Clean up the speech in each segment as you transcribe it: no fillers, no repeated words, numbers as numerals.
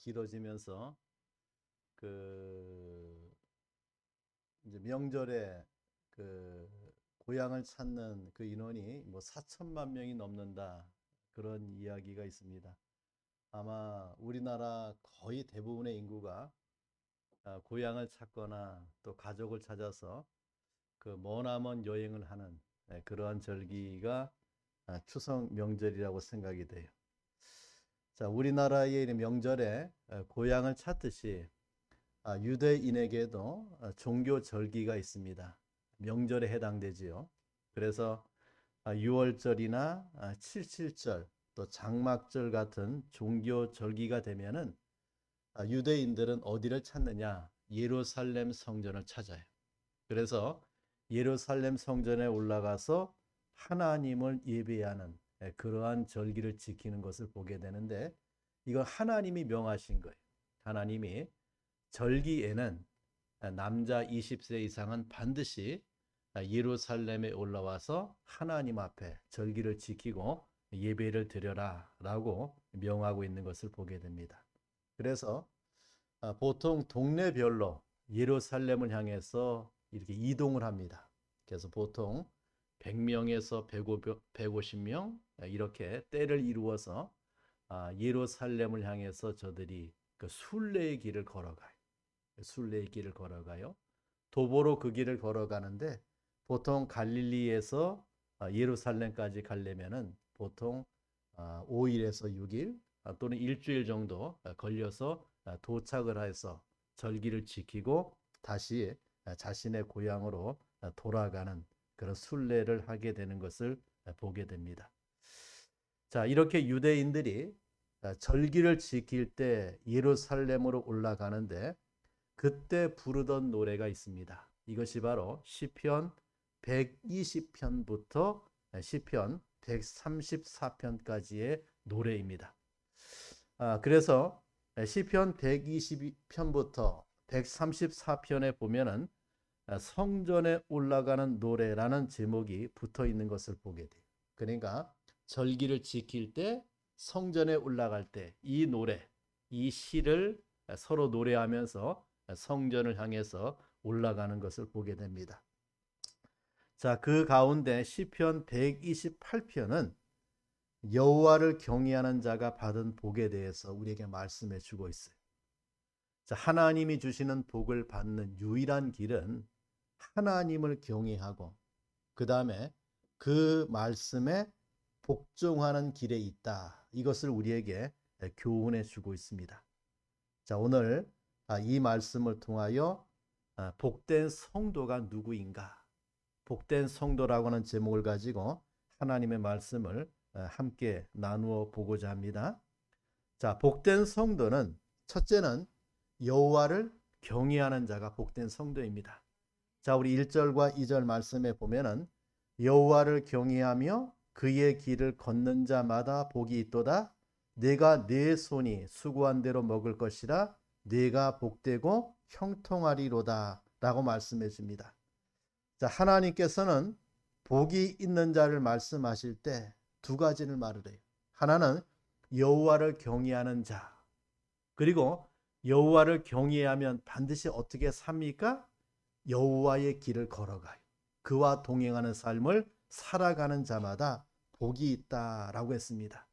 길어지면서 그 이제 명절에 그 고향을 찾는 그 인원이 뭐 4천만 명이 넘는다, 그런 이야기가 있습니다. 아마 우리나라 거의 대부분의 인구가 고향을 찾거나 또 가족을 찾아서 그 머나먼 여행을 하는 그러한 절기가 추석 명절이라고 생각이 돼요. 자, 우리나라의 명절에 고향을 찾듯이 유대인에게도 종교 절기가 있습니다. 명절에 해당되지요. 그래서 6월절이나 7.7절 또 장막절 같은 종교 절기가 되면은 유대인들은 어디를 찾느냐? 예루살렘 성전을 찾아요. 그래서 예루살렘 성전에 올라가서 하나님을 예배하는 그러한 절기를 지키는 것을 보게 되는데, 이건 하나님이 명하신 거예요. 하나님이 절기에는 남자 20세 이상은 반드시 예루살렘에 올라와서 하나님 앞에 절기를 지키고 예배를 드려라 라고 명하고 있는 것을 보게 됩니다. 그래서 보통 동네별로 예루살렘을 향해서 이렇게 이동을 합니다. 그래서 보통 100명에서 150명 이렇게 때를 이루어서 예루살렘을 향해서 저들이 그 순례의 길을 걸어가요. 순례의 길을 걸어가요. 도보로 그 길을 걸어가는데, 보통 갈릴리에서 예루살렘까지 가려면은 보통 5일에서 6일 또는 일주일 정도 걸려서 도착을 해서 절기를 지키고 다시 자신의 고향으로 돌아가는 그런 순례를 하게 되는 것을 보게 됩니다. 자, 이렇게 유대인들이 절기를 지킬 때 예루살렘으로 올라가는데 그때 부르던 노래가 있습니다. 이것이 바로 시편 120편부터 시편 134편까지의 노래입니다. 그래서 시편 120편부터 134편에 보면은 성전에 올라가는 노래라는 제목이 붙어 있는 것을 보게 돼요. 그러니까 절기를 지킬 때, 성전에 올라갈 때 이 노래, 이 시를 서로 노래하면서 성전을 향해서 올라가는 것을 보게 됩니다. 자, 그 가운데 시편 128편은 여호와를 경외하는 자가 받은 복에 대해서 우리에게 말씀해 주고 있어요. 자, 하나님이 주시는 복을 받는 유일한 길은 하나님을 경외하고 그 다음에 그 말씀에 복종하는 길에 있다. 이것을 우리에게 교훈해 주고 있습니다. 자, 오늘 이 말씀을 통하여 복된 성도가 누구인가? 복된 성도라고 하는 제목을 가지고 하나님의 말씀을 함께 나누어 보고자 합니다. 자, 복된 성도는 첫째는 여호와를 경외하는 자가 복된 성도입니다. 자, 우리 1절과 2절 말씀에 보면은 여호와를 경외하며 그의 길을 걷는 자마다 복이 있도다. 내가 내 손이 수고한 대로 먹을 것이라. 내가 복되고 형통하리로다 라고 말씀해 줍니다. 자, 하나님께서는 복이 있는 자를 말씀하실 때 두 가지를 말을 해요. 하나는 여호와를 경외하는 자, 그리고 여호와를 경외하면 반드시 어떻게 삽니까? 여호와의 길을 걸어가요. 그와 동행하는 삶을 살아가는 자마다 복이 있다라고 했습니다.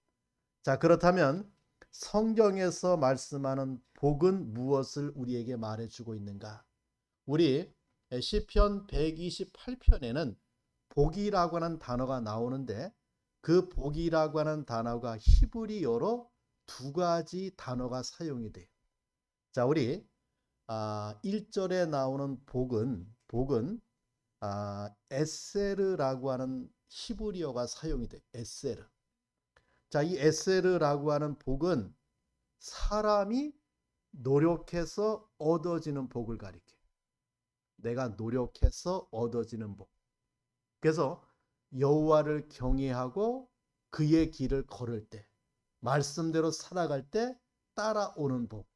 자, 그렇다면 성경에서 말씀하는 복은 무엇을 우리에게 말해주고 있는가? 우리 시편 128편에는 복이라고 하는 단어가 나오는데, 그 복이라고 하는 단어가 히브리어로 두 가지 단어가 사용이 돼요. 자, 우리 1절에 나오는 복은 에세르라고 하는 히브리어가 사용이 돼요. 에세르. 자, 이 에세르라고 하는 복은 사람이 노력해서 얻어지는 복을 가리켜요. 내가 노력해서 얻어지는 복. 그래서 여호와를 경외하고 그의 길을 걸을 때, 말씀대로 살아갈 때 따라오는 복.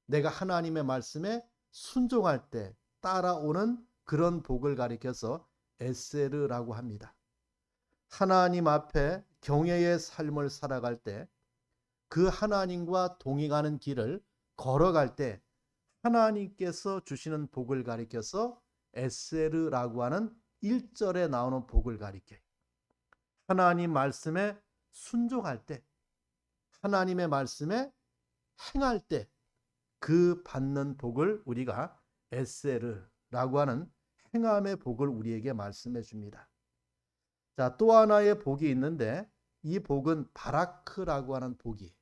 내가 하나님의 말씀에 순종할 때 따라오는 그런 복을 가리켜서 에세르라고 합니다. 하나님 앞에 경외의 삶을 살아갈 때 그 하나님과 동행하는 길을 걸어갈 때 하나님께서 주시는 복을 가리켜서 에세르라고 하는 1절에 나오는 복을 가리켜요. 하나님 말씀에 순종할 때, 하나님의 말씀에 행할 때 그 받는 복을 우리가 에세르라고 하는 행함의 복을 우리에게 말씀해 줍니다. 자, 또 하나의 복이 있는데 이 복은 바라크라고 하는 복이.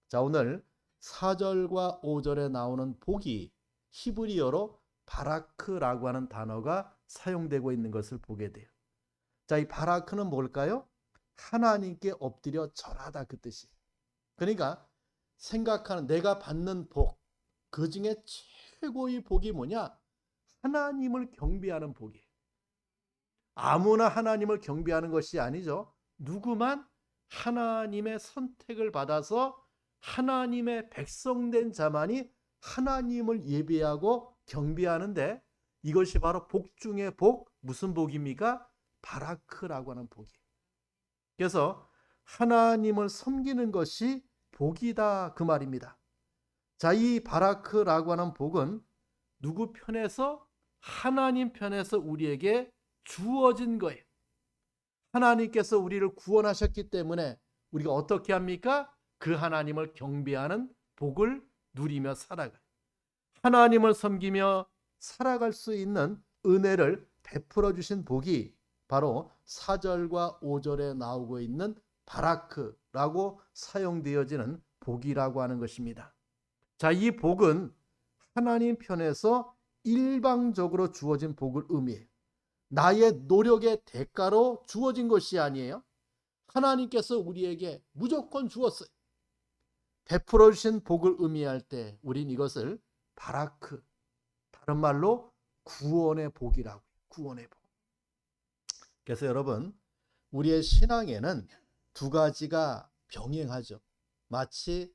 자, 오늘 4절과 5절에 나오는 복이 히브리어로 바라크라고 하는 단어가 사용되고 있는 것을 보게 돼요. 자, 이 바라크는 뭘까요? 하나님께 엎드려 절하다 그 뜻이에요. 그러니까 생각하는 내가 받는 복, 그 중에 최고의 복이 뭐냐? 하나님을 경배하는 복이에요. 아무나 하나님을 경배하는 것이 아니죠. 누구만 하나님의 선택을 받아서 하나님의 백성된 자만이 하나님을 예배하고 경배하는데 이것이 바로 복 중의 복, 무슨 복입니까? 바라크라고 하는 복이에요. 그래서 하나님을 섬기는 것이 복이다 그 말입니다. 자, 이 바라크라고 하는 복은 누구 편에서? 하나님 편에서 우리에게 주어진 거예요. 하나님께서 우리를 구원하셨기 때문에 우리가 어떻게 합니까? 그 하나님을 경배하는 복을 누리며 살아가요. 하나님을 섬기며 살아갈 수 있는 은혜를 베풀어 주신 복이 바로 4절과 5절에 나오고 있는 바라크라고 사용되어지는 복이라고 하는 것입니다. 자, 이 복은 하나님 편에서 일방적으로 주어진 복을 의미해요. 나의 노력의 대가로 주어진 것이 아니에요. 하나님께서 우리에게 무조건 주었어요. 베풀어 주신 복을 의미할 때 우린 이것을 바라크, 다른 말로 구원의 복이라고 해요. 구원의 복. 그래서 여러분, 우리의 신앙에는 두 가지가 병행하죠. 마치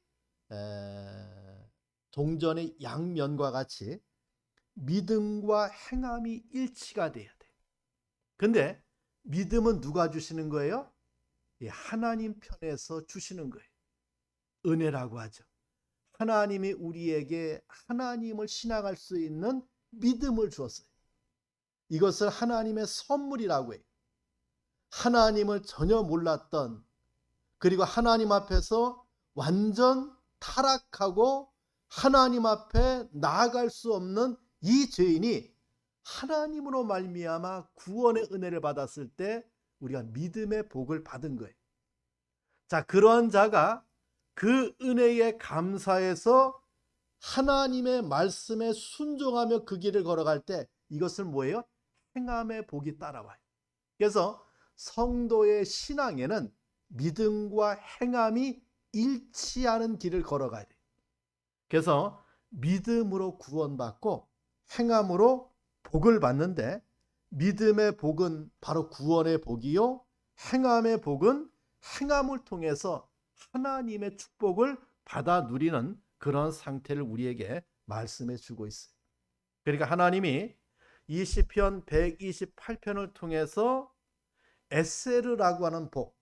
동전의 양면과 같이 믿음과 행함이 일치가 돼야 돼. 근데 믿음은 누가 주시는 거예요? 하나님 편에서 주시는 거예요. 은혜라고 하죠. 하나님이 우리에게 하나님을 신앙할 수 있는 믿음을 주었어요. 이것을 하나님의 선물이라고 해요. 하나님을 전혀 몰랐던, 그리고 하나님 앞에서 완전 타락하고 하나님 앞에 나아갈 수 없는 이 죄인이 하나님으로 말미암아 구원의 은혜를 받았을 때 우리가 믿음의 복을 받은 거예요. 자, 그런 자가 그 은혜에 감사해서 하나님의 말씀에 순종하며 그 길을 걸어갈 때 이것을 뭐예요? 행함의 복이 따라와요. 그래서 성도의 신앙에는 믿음과 행함이 일치하는 길을 걸어가야 돼요. 그래서 믿음으로 구원받고 행함으로 복을 받는데, 믿음의 복은 바로 구원의 복이요, 행함의 복은 행함을 통해서 하나님의 축복을 받아 누리는 그런 상태를 우리에게 말씀해 주고 있어요. 그러니까 하나님이 이 시편 128편을 통해서 에세르라고 하는 복,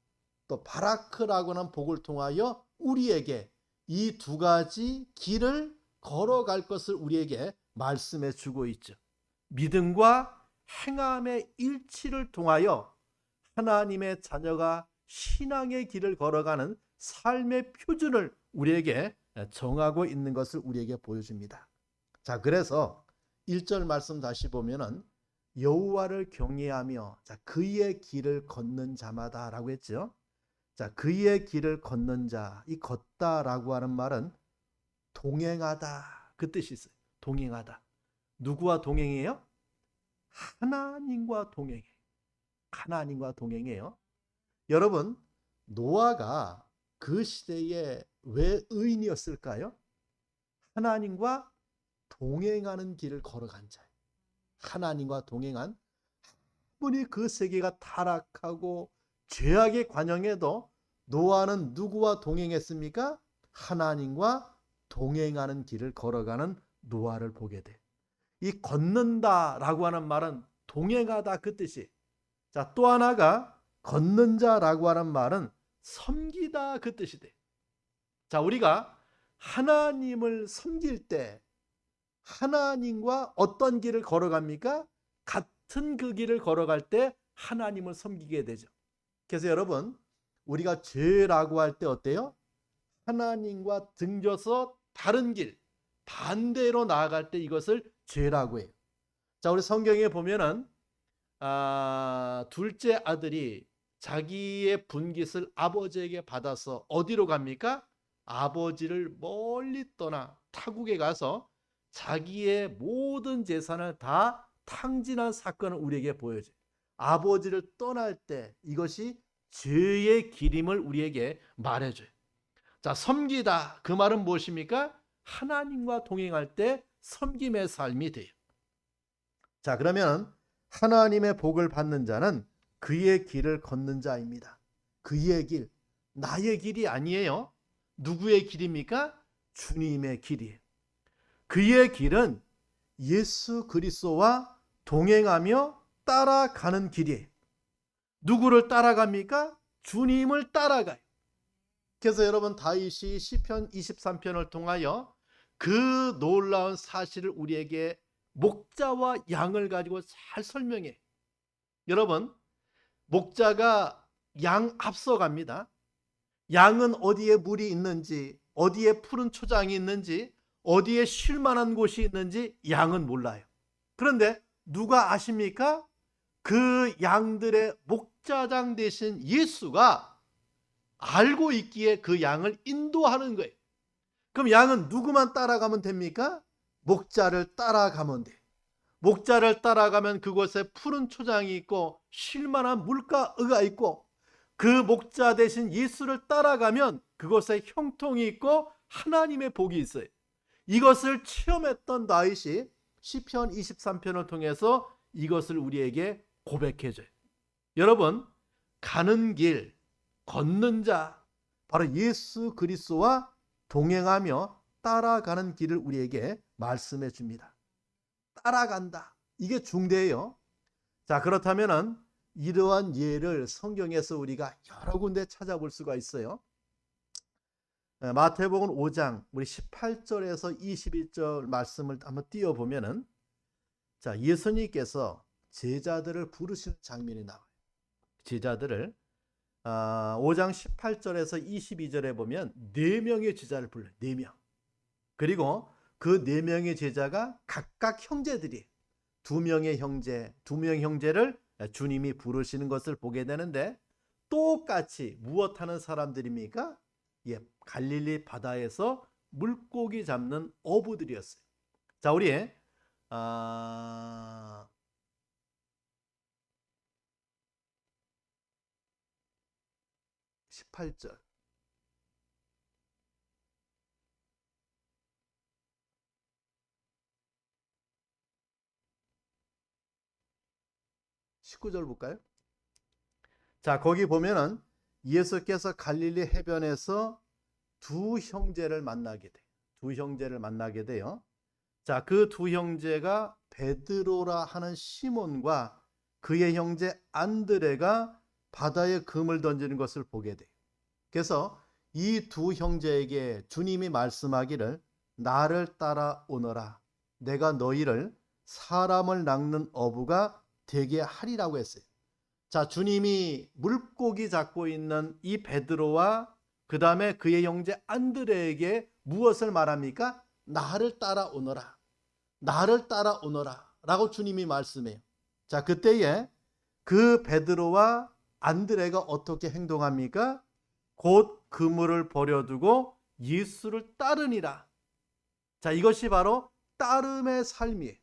또 바라크라고 하는 복을 통하여 우리에게 이 두 가지 길을 걸어갈 것을 우리에게 말씀해 주고 있죠. 믿음과 행함의 일치를 통하여 하나님의 자녀가 신앙의 길을 걸어가는 삶의 표준을 우리에게 정하고 있는 것을 우리에게 보여줍니다. 자, 그래서 1절 말씀 다시 보면은 여호와를 경외하며, 자, 그의 길을 걷는 자마다라고 했죠. 자, 그의 길을 걷는 자, 이 걷다라고 하는 말은 동행하다 그 뜻이 있어요. 동행하다. 누구와 동행해요? 하나님과 동행해요. 하나님과 동행해요. 여러분, 노아가 그 시대에 왜 의인이었을까요? 하나님과 동행하는 길을 걸어간 자예요. 하나님과 동행한, 아무리 그 세계가 타락하고 죄악의 관영에도 노아는 누구와 동행했습니까? 하나님과 동행하는 길을 걸어가는 노아를 보게 돼. 이 걷는다라고 하는 말은 동행하다 그 뜻이. 자, 또 하나가 걷는 자라고 하는 말은 섬기다 그 뜻이 돼. 자, 우리가 하나님을 섬길 때 하나님과 어떤 길을 걸어갑니까? 같은 그 길을 걸어갈 때 하나님을 섬기게 되죠. 그래서 여러분, 우리가 죄라고 할 때 어때요? 하나님과 등져서 다른 길, 반대로 나아갈 때 이것을 죄라고 해요. 자, 우리 성경에 보면은 둘째 아들이 자기의 분깃을 아버지에게 받아서 어디로 갑니까? 아버지를 멀리 떠나 타국에 가서 자기의 모든 재산을 다 탕진한 사건을 우리에게 보여줘요. 아버지를 떠날 때 이것이 죄의 길임을 우리에게 말해줘요. 자, 섬기다, 그 말은 무엇입니까? 하나님과 동행할 때 섬김의 삶이 돼요. 자, 그러면 하나님의 복을 받는 자는 그의 길을 걷는 자입니다. 그의 길, 나의 길이 아니에요. 누구의 길입니까? 주님의 길이에요. 그의 길은 예수 그리스도와 동행하며 따라가는 길이에요. 누구를 따라갑니까? 주님을 따라가요. 그래서 여러분, 다윗이 시편 23편을 통하여 그 놀라운 사실을 우리에게 목자와 양을 가지고 잘 설명해. 여러분, 목자가 양 앞서갑니다. 양은 어디에 물이 있는지, 어디에 푸른 초장이 있는지, 어디에 쉴 만한 곳이 있는지 양은 몰라요. 그런데 누가 아십니까? 그 양들의 목자장 되신 예수가 알고 있기에 그 양을 인도하는 거예요. 그럼 양은 누구만 따라가면 됩니까? 목자를 따라가면 돼. 목자를 따라가면 그곳에 푸른 초장이 있고 쉴만한 물가가 있고, 그 목자 대신 예수를 따라가면 그곳에 형통이 있고 하나님의 복이 있어요. 이것을 체험했던 다윗이 시편 23편을 통해서 이것을 우리에게 고백해줘요. 여러분, 가는 길, 걷는 자, 바로 예수 그리스도와 동행하며 따라가는 길을 우리에게 말씀해 줍니다. 따라간다. 이게 중대해요. 자, 그렇다면은 이러한 예를 성경에서 우리가 여러 군데 찾아볼 수가 있어요. 마태복음 5장 우리 18절에서 21절 말씀을 한번 띄워보면은, 자, 예수님께서 제자들을 부르시는 장면이 나와요. 제자들을 5장 18절에서 22절에 보면 4명의 제자를 불러요. 4명. 그리고 그 4명의 제자가 각각 형제들이 2명의 형제, 2명 형제를 주님이 부르시는 것을 보게 되는데, 똑같이 무엇하는 사람들입니까? 예, 갈릴리 바다에서 물고기 잡는 어부들이었어요. 자, 우리 18절. 19절 볼까요? 자, 거기 보면은 예수께서 갈릴리 해변에서 두 형제를 만나게 돼요. 두 형제를 만나게 돼요. 자, 그 두 형제가 베드로라 하는 시몬과 그의 형제 안드레가 바다에 금을 던지는 것을 보게 돼요. 그래서 이 두 형제에게 주님이 말씀하기를 나를 따라오너라. 내가 너희를 사람을 낚는 어부가 되게 하리라고 했어요. 자, 주님이 물고기 잡고 있는 이 베드로와 그 다음에 그의 형제 안드레에게 무엇을 말합니까? 나를 따라오너라. 나를 따라오너라 라고 주님이 말씀해요. 자, 그때에 그 베드로와 안드레가 어떻게 행동합니까? 곧 그물을 버려두고 예수를 따르니라. 자, 이것이 바로 따름의 삶이에요.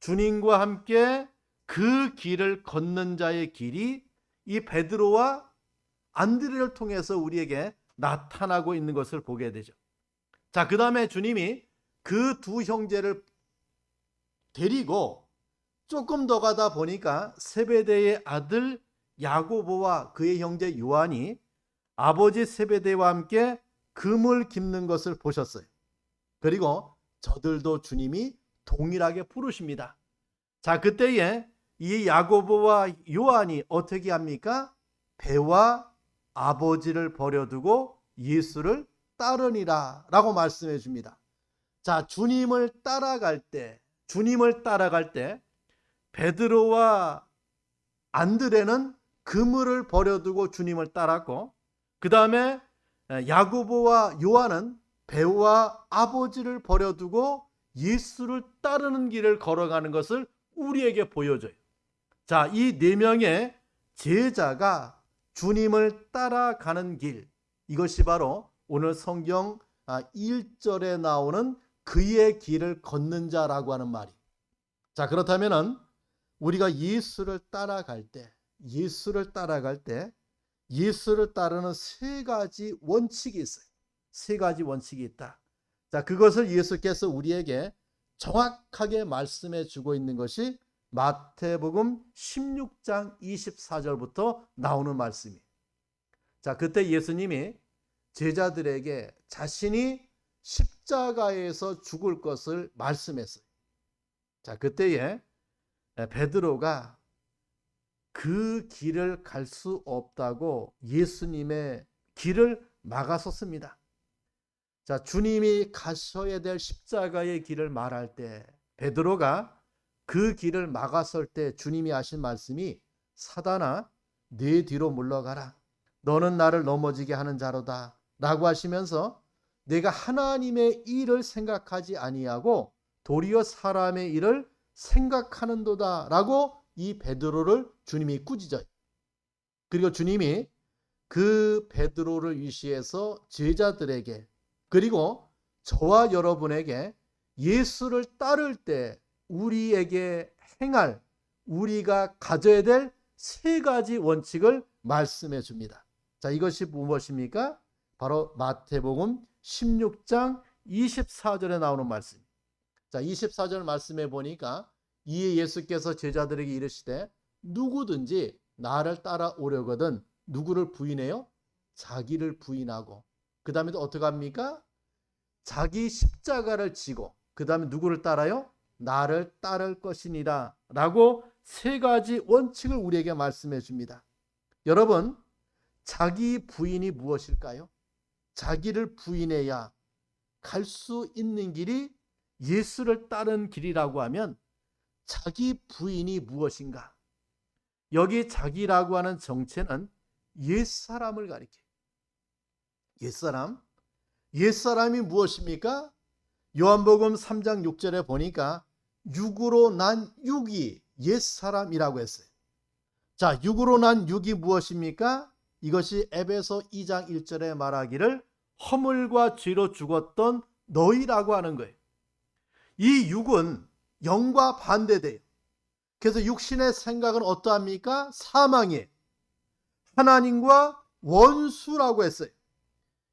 주님과 함께 그 길을 걷는 자의 길이 이 베드로와 안드레를 통해서 우리에게 나타나고 있는 것을 보게 되죠. 자, 그 다음에 주님이 그 두 형제를 데리고 조금 더 가다 보니까 세베대의 아들 야고보와 그의 형제 요한이 아버지 세베대와 함께 금을 깁는 것을 보셨어요. 그리고 저들도 주님이 동일하게 부르십니다. 자, 그때에 이 야고보와 요한이 어떻게 합니까? 배와 아버지를 버려두고 예수를 따르니라 라고 말씀해 줍니다. 자, 주님을 따라갈 때 베드로와 안드레는 그물을 버려두고 주님을 따랐고, 그 다음에 야고보와 요한은 배와 아버지를 버려두고 예수를 따르는 길을 걸어가는 것을 우리에게 보여줘요. 자, 이 네 명의 제자가 주님을 따라가는 길, 이것이 바로 오늘 성경 1절에 나오는 그의 길을 걷는 자라고 하는 말이. 자, 그렇다면은 우리가 예수를 따라갈 때 예수를 따르는 세 가지 원칙이 있어요. 세 가지 원칙이 있다. 자, 그것을 예수께서 우리에게 정확하게 말씀해 주고 있는 것이 마태복음 16장 24절부터 나오는 말씀이에요. 자, 그때 예수님이 제자들에게 자신이 십자가에서 죽을 것을 말씀했어요. 자, 그때에 베드로가 그 길을 갈 수 없다고 예수님의 길을 막아섰습니다. 자, 주님이 가셔야 될 십자가의 길을 말할 때 베드로가 그 길을 막아설 때 주님이 하신 말씀이 사단아 내 뒤로 물러가라. 너는 나를 넘어지게 하는 자로다 라고 하시면서 내가 하나님의 일을 생각하지 아니하고 도리어 사람의 일을 생각하는도다 라고 이 베드로를 주님이 꾸짖어요. 그리고 주님이 그 베드로를 위시해서 제자들에게 그리고 저와 여러분에게 예수를 따를 때 우리에게 행할, 우리가 가져야 될 세 가지 원칙을 말씀해 줍니다. 자, 이것이 무엇입니까? 바로 마태복음 16장 24절에 나오는 말씀. 자, 24절 말씀해 보니까 이에 예수께서 제자들에게 이르시되 누구든지 나를 따라오려거든 누구를 부인해요? 자기를 부인하고 그 다음에 또 어떻게 합니까? 자기 십자가를 지고 그 다음에 누구를 따라요? 나를 따를 것이니라 라고 세 가지 원칙을 우리에게 말씀해 줍니다. 여러분, 자기 부인이 무엇일까요? 자기를 부인해야 갈 수 있는 길이 예수를 따른 길이라고 하면 자기 부인이 무엇인가? 여기 자기라고 하는 정체는 옛사람을 가리켜요. 옛사람이 무엇입니까? 요한복음 3장 6절에 보니까 육으로 난 육이 옛사람이라고 했어요. 자, 육으로 난 육이 무엇입니까? 이것이 에베소 2장 1절에 말하기를 허물과 죄로 죽었던 너희라고 하는 거예요. 이 육은 영과 반대돼요. 그래서 육신의 생각은 어떠합니까? 사망이에요. 하나님과 원수라고 했어요.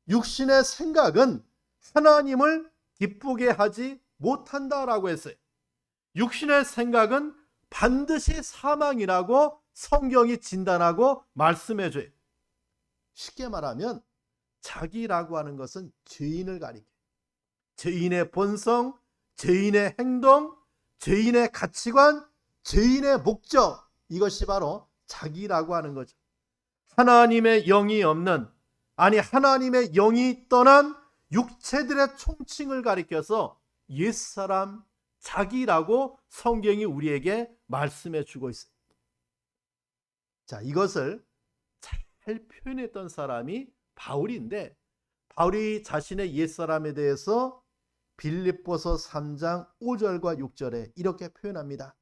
육신의 생각은 하나님을 기쁘게 하지 못한다라고 했어요. 육신의 생각은 반드시 사망이라고 성경이 진단하고 말씀해줘요. 쉽게 말하면 자기라고 하는 것은 죄인을 가리켜요. 죄인의 본성, 죄인의 행동, 죄인의 가치관, 죄인의 목적, 이것이 바로 자기라고 하는 거죠. 하나님의 영이 없는, 아니 하나님의 영이 떠난 육체들의 총칭을 가리켜서 옛사람, 자기라고 성경이 우리에게 말씀해 주고 있어요. 자, 이것을 잘 표현했던 사람이 바울인데, 바울이 자신의 옛사람에 대해서 빌립보서 3장 5절과 6절에 이렇게 표현합니다.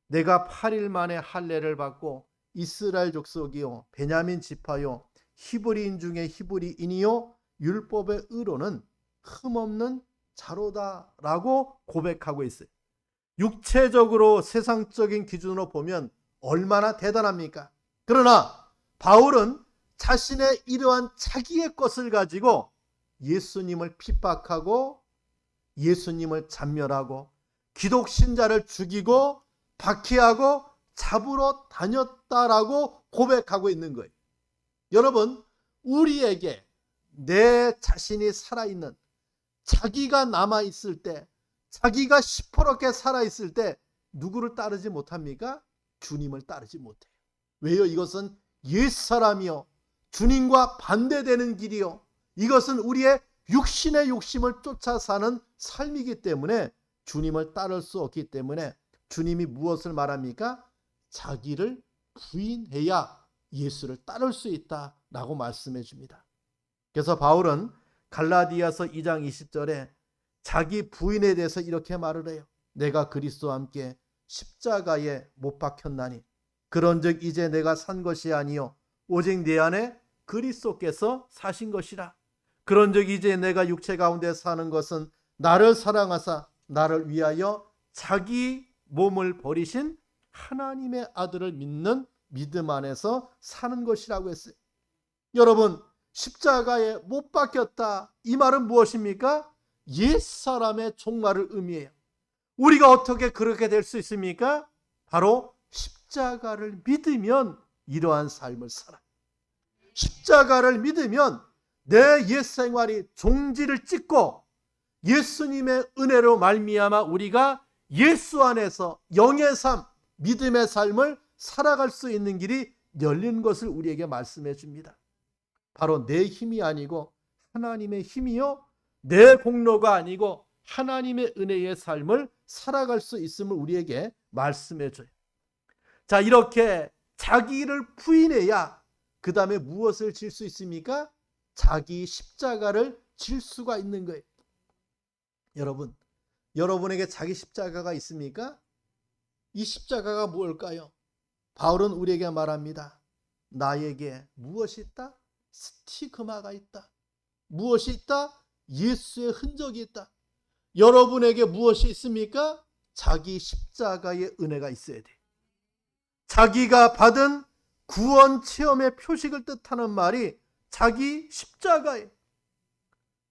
내가 8일 만에 할례를 받고 이스라엘 족속이요 베냐민 지파요 히브리인 중에 히브리인이요 율법의 의로는 흠없는 자로다라고 고백하고 있어요. 육체적으로 세상적인 기준으로 보면 얼마나 대단합니까? 그러나 바울은 자신의 이러한 자기의 것을 가지고 예수님을 핍박하고 예수님을 잔멸하고 기독신자를 죽이고 박해하고 잡으러 다녔다라고 고백하고 있는 거예요. 여러분, 우리에게 내 자신이 살아있는, 자기가 남아있을 때, 자기가 시퍼렇게 살아있을 때 누구를 따르지 못합니까? 주님을 따르지 못해요. 왜요? 이것은 옛사람이요 주님과 반대되는 길이요, 이것은 우리의 육신의 욕심을 쫓아 사는 삶이기 때문에 주님을 따를 수 없기 때문에 주님이 무엇을 말합니까? 자기를 부인해야 예수를 따를 수 있다라고 말씀해 줍니다. 그래서 바울은 갈라디아서 2장 20절에 자기 부인에 대해서 이렇게 말을 해요. 내가 그리스도와 함께 십자가에 못 박혔나니 그런즉 이제 내가 산 것이 아니요 오직 내 안에 그리스도께서 사신 것이라. 그런즉 이제 내가 육체 가운데 사는 것은 나를 사랑하사 나를 위하여 자기 몸을 버리신 하나님의 아들을 믿는 믿음 안에서 사는 것이라고 했어요. 여러분, 십자가에 못 박혔다, 이 말은 무엇입니까? 옛사람의 종말을 의미해요. 우리가 어떻게 그렇게 될 수 있습니까? 바로 십자가를 믿으면 이러한 삶을 살아. 십자가를 믿으면 내 옛생활이 종지를 찍고 예수님의 은혜로 말미암아 우리가 예수 안에서 영의 삶, 믿음의 삶을 살아갈 수 있는 길이 열린 것을 우리에게 말씀해 줍니다. 바로 내 힘이 아니고 하나님의 힘이요, 내 공로가 아니고 하나님의 은혜의 삶을 살아갈 수 있음을 우리에게 말씀해 줘요. 자, 이렇게 자기를 부인해야 그 다음에 무엇을 질 수 있습니까? 자기 십자가를 질 수가 있는 거예요. 여러분, 여러분에게 자기 십자가가 있습니까? 이 십자가가 무엇일까요? 바울은 우리에게 말합니다. 나에게 무엇이 있다? 스티그마가 있다. 무엇이 있다? 예수의 흔적이 있다. 여러분에게 무엇이 있습니까? 자기 십자가의 은혜가 있어야 돼. 자기가 받은 구원 체험의 표식을 뜻하는 말이 자기 십자가예요.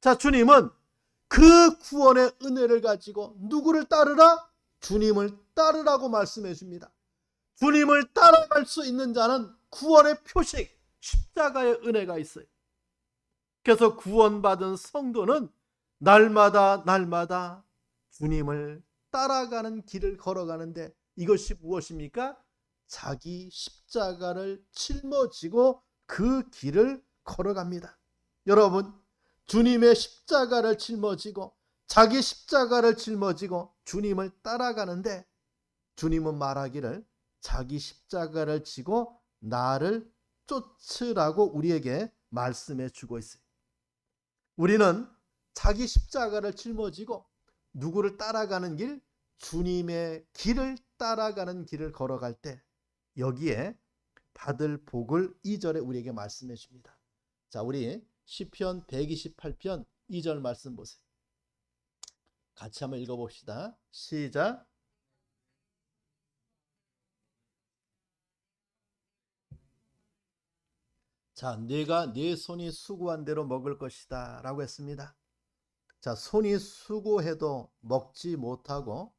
자, 주님은 그 구원의 은혜를 가지고 누구를 따르라? 주님을 따르라고 말씀해 줍니다. 주님을 따라갈 수 있는 자는 구원의 표식, 십자가의 은혜가 있어요. 그래서 구원받은 성도는 날마다 주님을 따라가는 길을 걸어가는데 이것이 무엇입니까? 자기 십자가를 짊어지고 그 길을 걸어갑니다. 여러분, 주님의 십자가를 짊어지고 자기 십자가를 짊어지고 주님을 따라가는데 주님은 말하기를 자기 십자가를 지고 나를 쫓으라고 우리에게 말씀해 주고 있어요. 우리는 자기 십자가를 짊어지고 누구를 따라가는 길? 주님의 길을 따라가는 길을 걸어갈 때 여기에 받을 복을 2절에 우리에게 말씀해 줍니다. 자, 우리 시편 128편 2절 말씀 보세요. 같이 한번 읽어봅시다. 시작. 자, 내가 내 손이 수고한 대로 먹을 것이다 라고 했습니다. 자, 손이 수고해도 먹지 못하고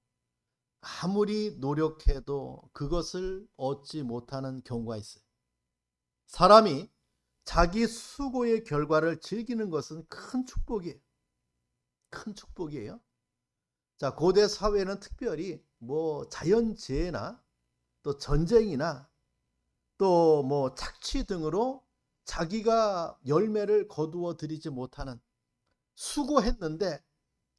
아무리 노력해도 그것을 얻지 못하는 경우가 있어요. 사람이 자기 수고의 결과를 즐기는 것은 큰 축복이에요. 큰 축복이에요. 자, 고대 사회는 특별히 자연재해나 또 전쟁이나 또 착취 등으로 자기가 열매를 거두어 들이지 못하는, 수고했는데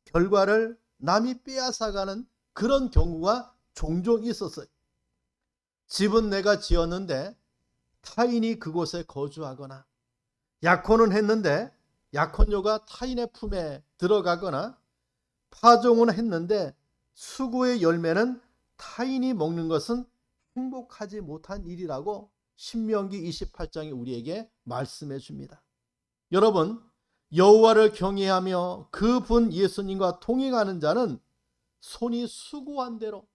결과를 남이 빼앗아가는 그런 경우가 종종 있었어요. 집은 내가 지었는데 타인이 그곳에 거주하거나, 약혼은 했는데 약혼녀가 타인의 품에 들어가거나, 파종은 했는데 수고의 열매는 타인이 먹는 것은 행복하지 못한 일이라고 신명기 28장이 우리에게 말씀해 줍니다. 여러분, 여호와를 경외하며 그분 예수님과 동행하는 자는 손이 수고한 대로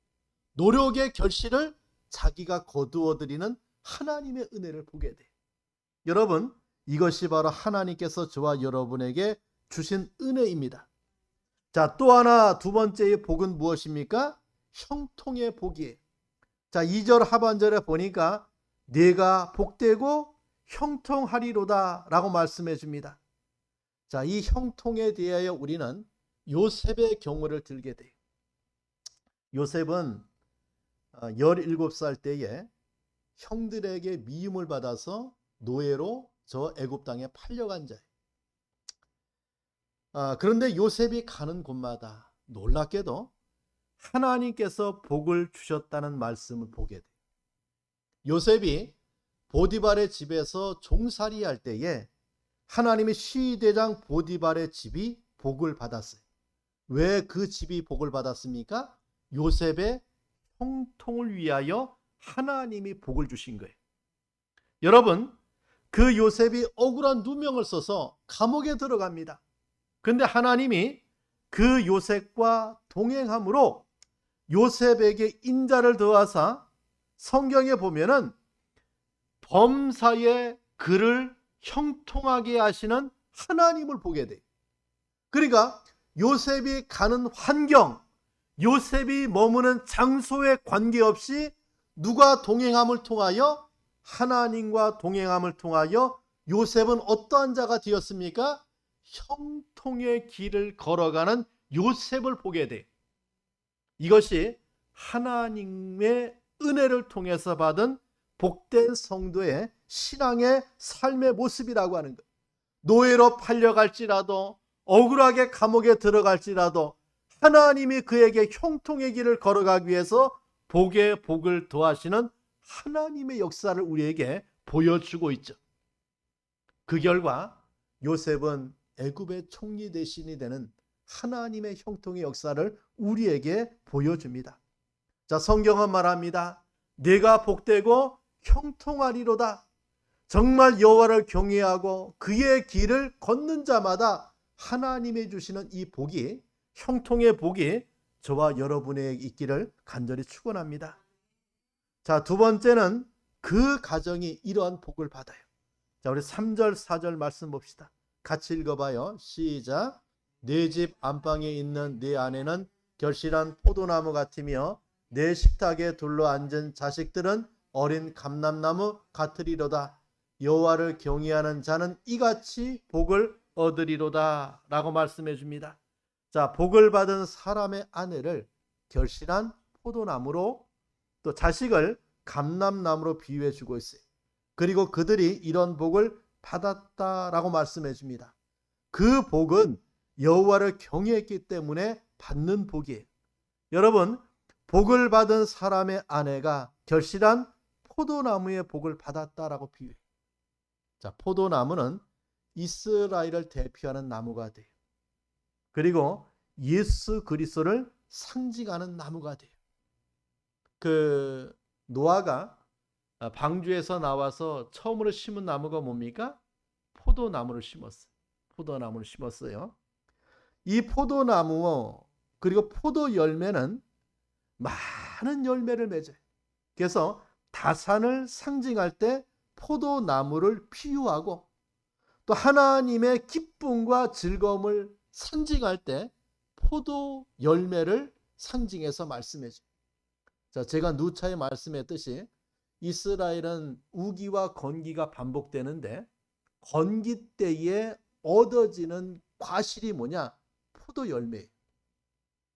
노력의 결실을 자기가 거두어들이는 하나님의 은혜를 보게 돼요. 여러분, 이것이 바로 하나님께서 저와 여러분에게 주신 은혜입니다. 자, 또 하나, 두 번째의 복은 무엇입니까? 형통의 복이에요. 자, 2절 하반절에 보니까 내가 복되고 형통하리로다 라고 말씀해 줍니다. 자, 이 형통에 대하여 우리는 요셉의 경우를 들게 돼요. 요셉은 17살 때에 형들에게 미움을 받아서 노예로 저 애굽 땅에 팔려간 자예요. 그런데 요셉이 가는 곳마다 놀랍게도 하나님께서 복을 주셨다는 말씀을 보게 돼요. 요셉이 보디발의 집에서 종살이 할 때에 하나님의 시대장 보디발의 집이 복을 받았어요. 왜 그 집이 복을 받았습니까? 요셉의 형통을 위하여 하나님이 복을 주신 거예요. 여러분, 그 요셉이 억울한 누명을 써서 감옥에 들어갑니다. 그런데 하나님이 그 요셉과 동행함으로 요셉에게 인자를 더하사 성경에 보면은 범사에 그를 형통하게 하시는 하나님을 보게 돼요. 그러니까 요셉이 가는 환경, 요셉이 머무는 장소에 관계없이 누가 동행함을 통하여, 하나님과 동행함을 통하여 요셉은 어떠한 자가 되었습니까? 형통의 길을 걸어가는 요셉을 보게 돼요. 이것이 하나님의 은혜를 통해서 받은 복된 성도의 신앙의 삶의 모습이라고 하는 거예요. 노예로 팔려갈지라도, 억울하게 감옥에 들어갈지라도 하나님이 그에게 형통의 길을 걸어가기 위해서 복에 복을 더하시는 하나님의 역사를 우리에게 보여주고 있죠. 그 결과 요셉은 애굽의 총리 대신이 되는 하나님의 형통의 역사를 우리에게 보여줍니다. 자, 성경은 말합니다. 내가 복되고 형통하리로다. 정말 여호와를 경외하고 그의 길을 걷는 자마다 하나님이 주시는 이 복이, 형통의 복이 저와 여러분에게 있기를 간절히 축원합니다. 자, 두 번째는 그 가정이 이러한 복을 받아요. 자, 우리 3절 4절 말씀 봅시다. 같이 읽어봐요. 시작. 내 집 안방에 있는 네 아내는 결실한 포도나무 같으며 내 식탁에 둘러앉은 자식들은 어린 감람나무 같으리로다. 여호와를 경외하는 자는 이같이 복을 얻으리로다 라고 말씀해 줍니다. 자, 복을 받은 사람의 아내를 결실한 포도나무로, 또 자식을 감람나무로 비유해 주고 있어요. 그리고 그들이 이런 복을 받았다라고 말씀해 줍니다. 그 복은 여호와를 경외했기 때문에 받는 복이에요. 여러분, 복을 받은 사람의 아내가 결실한 포도나무의 복을 받았다라고 비유해요. 자, 포도나무는 이스라엘을 대표하는 나무가 돼요. 그리고 예수 그리스도를 상징하는 나무가 돼요. 그 노아가 방주에서 나와서 처음으로 심은 나무가 뭡니까? 포도나무를 심었어요. 포도나무를 심었어요. 이 포도나무 그리고 포도 열매는 많은 열매를 맺어요. 그래서 다산을 상징할 때 포도나무를 비유하고, 또 하나님의 기쁨과 즐거움을 상징할 때 포도 열매를 상징해서 말씀해 줘요. 자, 제가 누차에 말씀했듯이 이스라엘은 우기와 건기가 반복되는데, 건기 때에 얻어지는 과실이 뭐냐? 포도 열매예요.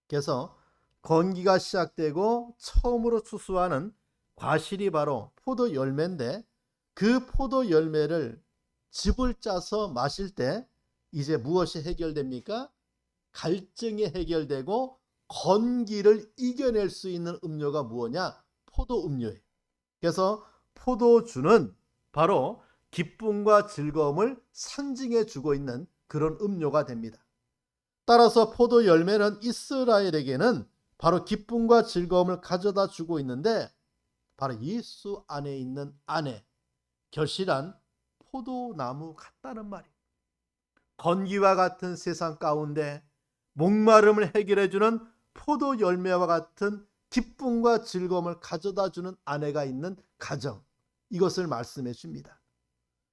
그래서 건기가 시작되고 처음으로 추수하는 과실이 바로 포도 열매인데, 그 포도 열매를 즙을 짜서 마실 때 이제 무엇이 해결됩니까? 갈증이 해결되고 건기를 이겨낼 수 있는 음료가 무엇이냐? 포도 음료예요. 그래서 포도주는 바로 기쁨과 즐거움을 상징해 주고 있는 그런 음료가 됩니다. 따라서 포도 열매는 이스라엘에게는 바로 기쁨과 즐거움을 가져다 주고 있는데, 바로 예수 안에 있는 아내, 결실한 포도나무 같다는 말이에요. 건기와 같은 세상 가운데 목마름을 해결해 주는 포도 열매와 같은 기쁨과 즐거움을 가져다 주는 아내가 있는 가정, 이것을 말씀해 줍니다.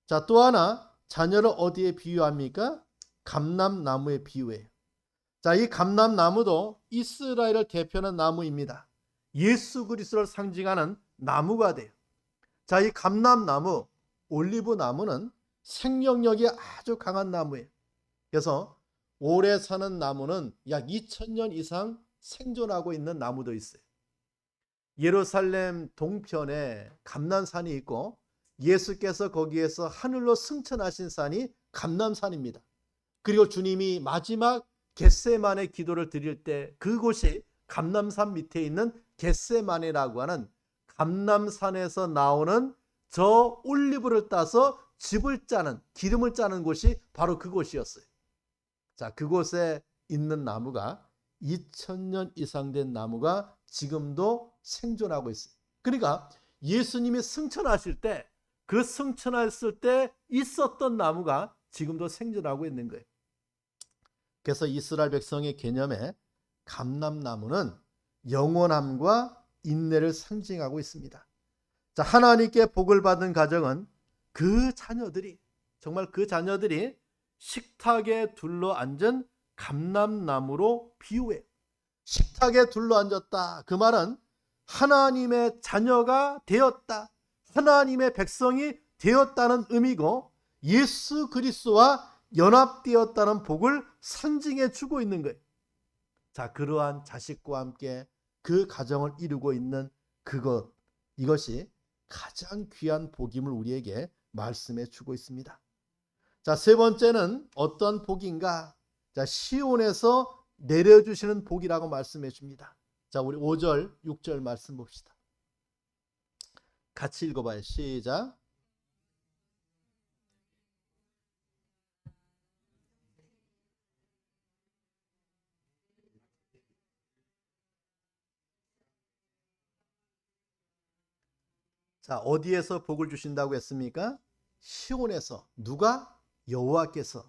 자, 또 하나 자녀를 어디에 비유합니까? 감람나무에 비유해요. 자, 이 감람나무도 이스라엘을 대표하는 나무입니다. 예수 그리스도를 상징하는 나무가 돼요. 자, 이 감람나무, 올리브 나무는 생명력이 아주 강한 나무예요. 그래서 오래 사는 나무는 약 2000년 이상 생존하고 있는 나무도 있어요. 예루살렘 동편에 감람산이 있고, 예수께서 거기에서 하늘로 승천하신 산이 감람산입니다. 그리고 주님이 마지막 겟세마네 기도를 드릴 때 그곳이 감람산 밑에 있는 겟세마네라고 하는 감람산에서 나오는 저 올리브를 따서 즙을 짜는, 기름을 짜는 곳이 바로 그곳이었어요. 자, 그곳에 있는 나무가 2000년 이상 된 나무가 지금도 생존하고 있어요. 그러니까 예수님이 승천하실 때, 그 승천했을 때 있었던 나무가 지금도 생존하고 있는 거예요. 그래서 이스라엘 백성의 개념에 감람나무는 영원함과 인내를 상징하고 있습니다. 자, 하나님께 복을 받은 가정은 그 자녀들이, 정말 그 자녀들이 식탁에 둘러앉은 감람나무로 비유해. 식탁에 둘러앉았다. 그 말은 하나님의 자녀가 되었다, 하나님의 백성이 되었다는 의미고 예수 그리스도와 연합되었다는 복을 상징해 주고 있는 거예요. 자, 그러한 자식과 함께 그 가정을 이루고 있는 그것, 이것이 가장 귀한 복임을 우리에게 말씀해 주고 있습니다. 자, 세 번째는 어떤 복인가? 자, 시온에서 내려주시는 복이라고 말씀해 줍니다. 자, 우리 5절, 6절 말씀 봅시다. 같이 읽어봐요. 시작. 자, 어디에서 복을 주신다고 했습니까? 시온에서. 누가? 여호와께서.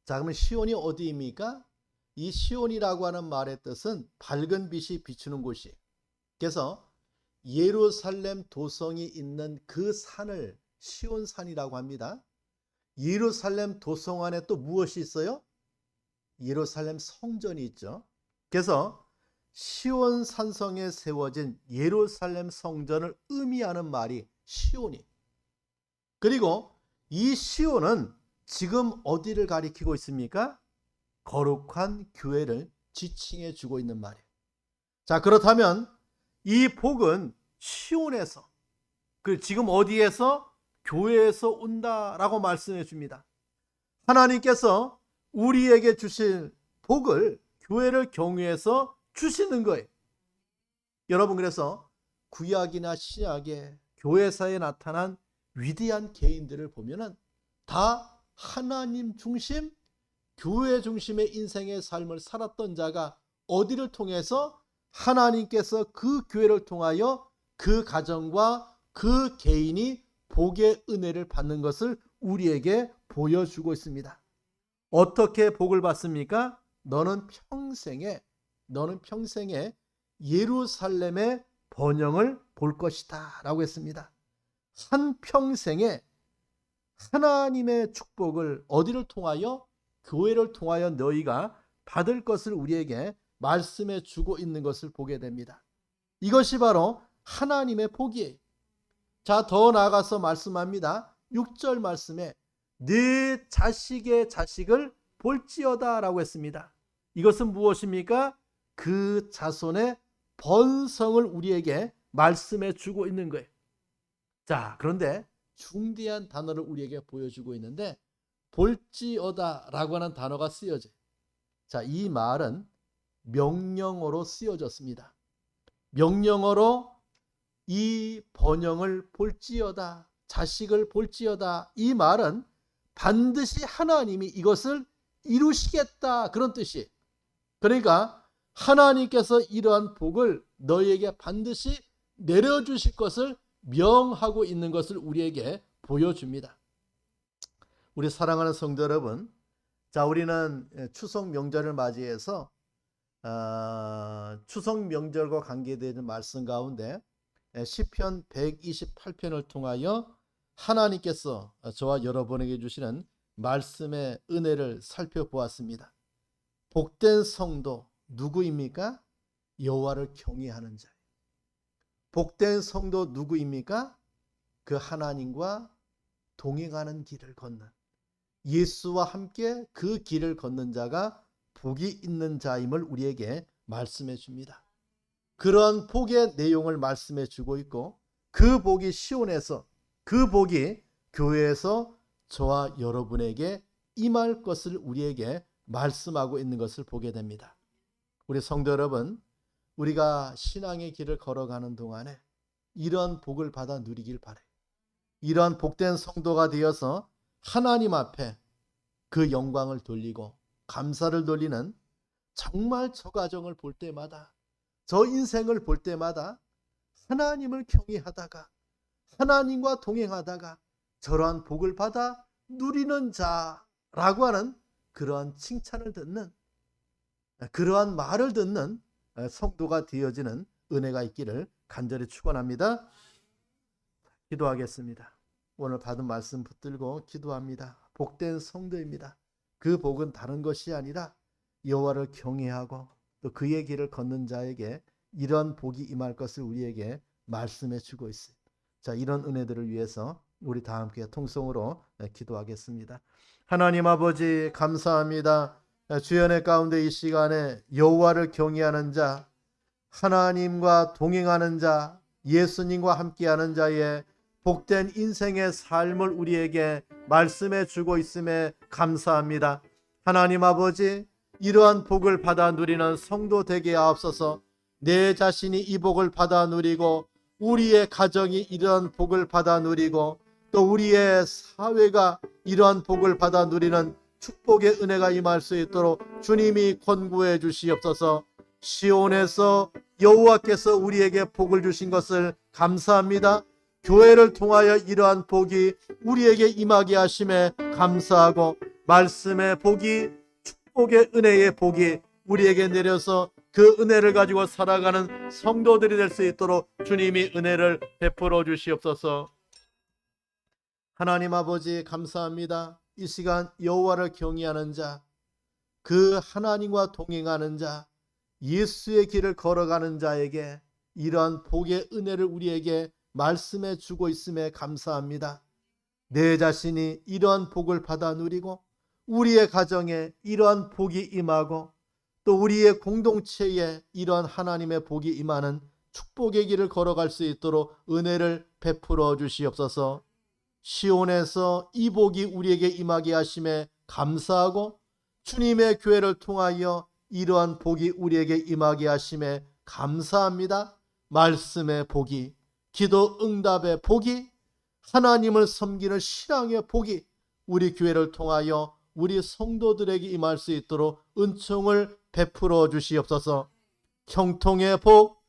자, 그러면 시온이 어디입니까? 이 시온이라고 하는 말의 뜻은 밝은 빛이 비추는 곳이. 그래서 예루살렘 도성이 있는 그 산을 시온산이라고 합니다. 예루살렘 도성 안에 또 무엇이 있어요? 예루살렘 성전이 있죠. 그래서 시온 산성에 세워진 예루살렘 성전을 의미하는 말이 시온이. 그리고 이 시온은 지금 어디를 가리키고 있습니까? 거룩한 교회를 지칭해 주고 있는 말이에요. 자, 그렇다면 이 복은 시온에서, 지금 어디에서? 교회에서 온다라고 말씀해 줍니다. 하나님께서 우리에게 주실 복을 교회를 경유해서 주시는 거예요. 여러분, 그래서 구약이나 신약에 교회사에 나타난 위대한 개인들을 보면은 다 하나님 중심, 교회 중심의 인생의 삶을 살았던 자가 어디를 통해서? 하나님께서 그 교회를 통하여 그 가정과 그 개인이 복의 은혜를 받는 것을 우리에게 보여주고 있습니다. 어떻게 복을 받습니까? 너는 평생에 예루살렘의 번영을 볼 것이다 라고 했습니다. 한평생에 하나님의 축복을 어디를 통하여? 교회를 통하여 너희가 받을 것을 우리에게 말씀해 주고 있는 것을 보게 됩니다. 이것이 바로 하나님의 복이에요. 자, 더 나아가서 말씀합니다. 6절 말씀에 네 자식의 자식을 볼지어다 라고 했습니다. 이것은 무엇입니까? 그 자손의 번성을 우리에게 말씀해 주고 있는 거예요. 자, 그런데 중대한 단어를 우리에게 보여주고 있는데 볼지어다 라고 하는 단어가 쓰여져요. 자, 이 말은 명령어로 쓰여졌습니다. 명령어로 이 번영을 볼지어다, 자식을 볼지어다, 이 말은 반드시 하나님이 이것을 이루시겠다, 그런 뜻이에요. 그러니까 하나님께서 이러한 복을 너희에게 반드시 내려주실 것을 명하고 있는 것을 우리에게 보여줍니다. 우리 사랑하는 성도 여러분, 자, 우리는 추석 명절을 맞이해서 추석 명절과 관계되는 말씀 가운데 시편 128편을 통하여 하나님께서 저와 여러분에게 주시는 말씀의 은혜를 살펴보았습니다. 복된 성도 누구입니까? 여호와를 경외하는 자예요. 복된 성도 누구입니까? 그 하나님과 동행하는 길을 걷는, 예수와 함께 그 길을 걷는 자가 복이 있는 자임을 우리에게 말씀해 줍니다. 그런 복의 내용을 말씀해 주고 있고, 그 복이 시온에서, 그 복이 교회에서 저와 여러분에게 임할 것을 우리에게 말씀하고 있는 것을 보게 됩니다. 우리 성도 여러분, 우리가 신앙의 길을 걸어가는 동안에 이런 복을 받아 누리길 바라요. 이러한 복된 성도가 되어서 하나님 앞에 그 영광을 돌리고 감사를 돌리는, 정말 저 가정을 볼 때마다, 저 인생을 볼 때마다 하나님을 경외하다가 하나님과 동행하다가 저러한 복을 받아 누리는 자라고 하는 그러한 칭찬을 듣는, 그러한 말을 듣는 성도가 되어지는 은혜가 있기를 간절히 축원합니다. 기도하겠습니다. 오늘 받은 말씀 붙들고 기도합니다. 복된 성도입니다. 그 복은 다른 것이 아니라 여호와를 경외하고 또 그의 길을 걷는 자에게 이런 복이 임할 것을 우리에게 말씀해 주고 있습니다. 자, 이런 은혜들을 위해서 우리 다 함께 통성으로 기도하겠습니다. 하나님 아버지, 감사합니다. 주연의 가운데 이 시간에 여호와를 경외하는 자, 하나님과 동행하는 자, 예수님과 함께하는 자의 복된 인생의 삶을 우리에게 말씀해 주고 있음에 감사합니다. 하나님 아버지, 이러한 복을 받아 누리는 성도 되게 하옵소서. 내 자신이 이 복을 받아 누리고 우리의 가정이 이러한 복을 받아 누리고 또 우리의 사회가 이러한 복을 받아 누리는 축복의 은혜가 임할 수 있도록 주님이 권고해 주시옵소서. 시온에서 여호와께서 우리에게 복을 주신 것을 감사합니다. 교회를 통하여 이러한 복이 우리에게 임하게 하심에 감사하고, 말씀의 복이, 축복의 은혜의 복이 우리에게 내려서 그 은혜를 가지고 살아가는 성도들이 될 수 있도록 주님이 은혜를 베풀어 주시옵소서. 하나님 아버지, 감사합니다. 이 시간 여호와를 경외하는 자, 그 하나님과 동행하는 자, 예수의 길을 걸어가는 자에게 이러한 복의 은혜를 우리에게 말씀해 주고 있음에 감사합니다. 내 자신이 이러한 복을 받아 누리고 우리의 가정에 이러한 복이 임하고 또 우리의 공동체에 이러한 하나님의 복이 임하는 축복의 길을 걸어갈 수 있도록 은혜를 베풀어 주시옵소서. 시온에서 이 복이 우리에게 임하게 하심에 감사하고, 주님의 교회를 통하여 이러한 복이 우리에게 임하게 하심에 감사합니다. 말씀의 복이, 기도 응답의 복이, 하나님을 섬기는 신앙의 복이 우리 교회를 통하여 우리 성도들에게 임할 수 있도록 은총을 베풀어 주시옵소서. 형통의 복,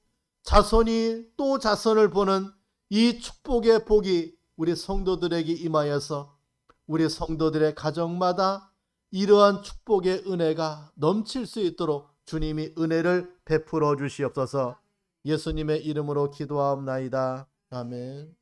자손이 또 자손을 보는 이 축복의 복이 우리 성도들에게 임하여서 우리 성도들의 가정마다 이러한 축복의 은혜가 넘칠 수 있도록 주님이 은혜를 베풀어 주시옵소서. 예수님의 이름으로 기도하옵나이다. 아멘.